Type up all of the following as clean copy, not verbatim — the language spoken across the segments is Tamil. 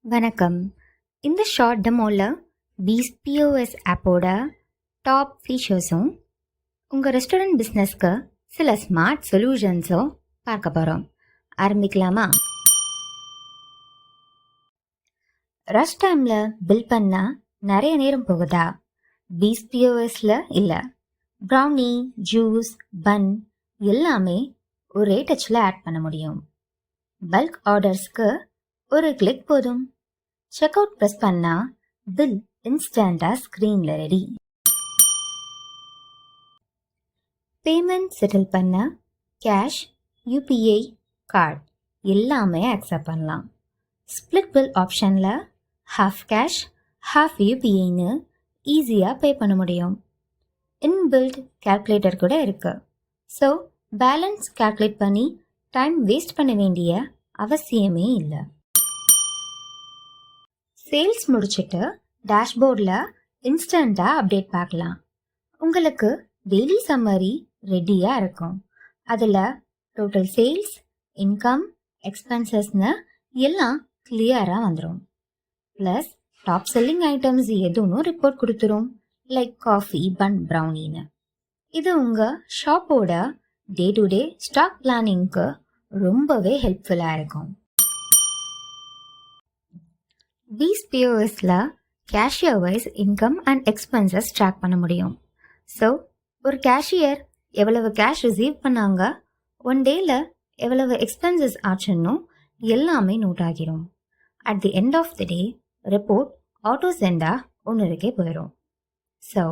வணக்கம். இந்த ஷார்ட் டெமோவில் பீஸ் பிஓஎஸ் ஆப்போட டாப் ஃபீச்சர்ஸும் உங்கள் ரெஸ்டாரண்ட் பிஸ்னஸ்க்கு சில ஸ்மார்ட் சொல்யூஷன்ஸும் பார்க்க போகிறோம். ஆரம்பிக்கலாமா? ரஷ் டைமில் பில் பண்ணால் நிறைய நேரம் போகுதா? பீஸ் பிஓஎஸில் இல்லை. ப்ரௌனி, ஜூஸ், பன் எல்லாமே ஒரே டச்சில் ஆட் பண்ண முடியும். பல்க் ஆர்டர்ஸ்க்கு ஒரு கிளிக் போதும். செக் அவுட் ப்ரெஸ் பண்ணா பில் இன்ஸ்டண்டாக ஸ்க்ரீனில் ரெடி. பேமெண்ட் செட்டில் பண்ண கேஷ், யூபிஐ, கார்டு எல்லாமே அக்செப்ட் பண்ணலாம். ஸ்ப்ளிட் பில் ஆப்ஷனில் ஹாஃப் கேஷ், ஹாஃப் யூபிஐன்னு ஈஸியாக பே பண்ண முடியும். இன்பில்ட் கால்குலேட்டர் கூட இருக்குது. ஸோ பேலன்ஸ் கால்குலேட் பண்ணி டைம் வேஸ்ட் பண்ண வேண்டிய அவசியமே இல்லை. சேல்ஸ் முடிச்சுட்டு டேஷ்போர்டில் இன்ஸ்டண்ட்டாக அப்டேட் பார்க்கலாம். உங்களுக்கு டெய்லி சம்மரி ரெடியாக இருக்கும். அதில் டோட்டல் சேல்ஸ், இன்கம், எக்ஸ்பென்சஸ்னு எல்லாம் கிளியராக வந்துடும். ப்ளஸ் டாப் செல்லிங் ஐட்டம்ஸ் எதுவும் ரிப்போர்ட் கொடுத்துரும், லைக் காஃபி, பன், ப்ரௌனின்னு. இது உங்கள் ஷாப்போட டே டு டே ஸ்டாக் பிளானிங்க்கு ரொம்பவே ஹெல்ப்ஃபுல்லாக இருக்கும். பீஸ் பிஓஎஸில் cashier wise income and expenses track பண்ண முடியும். ஸோ ஒரு கேஷியர் எவ்வளவு கேஷ் ரிசீவ் பண்ணாங்க, ஒன் டேயில் எவ்வளவு எக்ஸ்பென்சஸ் ஆச்சுன்னு எல்லாமே நோட் ஆகிரும். At the end of the day report auto சென்டாக ஒன்றுக்கே போயிடும். ஸோ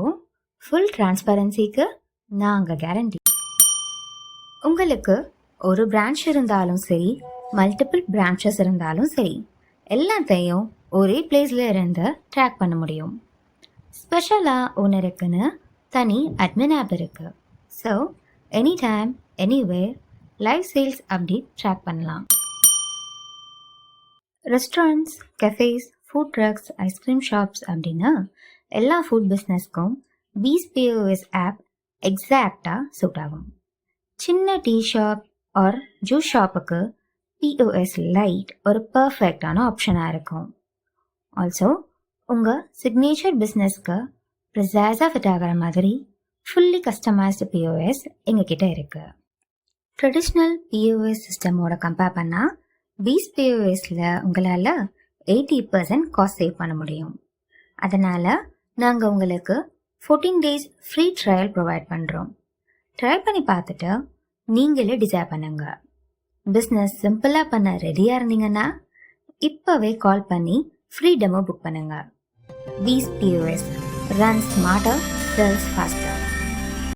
ஃபுல் டிரான்ஸ்பரன்சிக்கு நாங்கள் கேரண்டி. உங்களுக்கு ஒரு பிரான்ச் இருந்தாலும் சரி, மல்டிபிள் பிரான்ச்சஸ் இருந்தாலும் சரி, எல்லாத்தையும் ஒரே பிளேஸில் இருந்து ட்ராக் பண்ண முடியும். ஸ்பெஷலாக ஓனருக்குன்னு தனி அட்மின் ஆப் இருக்குது. So any time anywhere live sales update track பண்ணலாம். Restaurants, cafes, food trucks, ice cream shops அப்படின்னு எல்லா ஃபுட் பிஸ்னஸ்க்கும் பீஸ் பிஓஎஸ் ஆப் எக்ஸாக்டாக சூட் ஆகும். சின்ன டீ ஷாப் ஆர் ஜூஸ் ஷாப்புக்கு பிஓஎஸ் லைட் ஒரு பர்ஃபெக்டான ஆப்ஷனாக இருக்கும். ஆல்சோ உங்கள் சிக்னேச்சர் பிஸ்னஸ்க்கு ப்ரிசைஸாக ஃபிட் ஆகிற மாதிரி ஃபுல்லி கஸ்டமைஸ்டு பிஓஎஸ் எங்ககிட்ட இருக்குது. ட்ரெடிஷ்னல் பிஓஎஸ் சிஸ்டமோட கம்பேர் பண்ணால் பீஸ் பிஓஎஸில் உங்களால் 80% காஸ்ட் சேவ் பண்ண முடியும். அதனால் நாங்கள் உங்களுக்கு 14 days ஃப்ரீ ட்ரையல் ப்ரொவைட் பண்ணுறோம். ட்ரை பண்ணி பார்த்துட்டு நீங்களே டிசைட் பண்ணுங்க. பிஸ்னஸ் சிம்பிளாக பண்ண ரெடியாக இருந்தீங்கன்னா இப்போவே கால் பண்ணி ஃப்ரீ டெமோ புக் பண்ணுங்க. பீஸ் POS run smarter, sells pastor.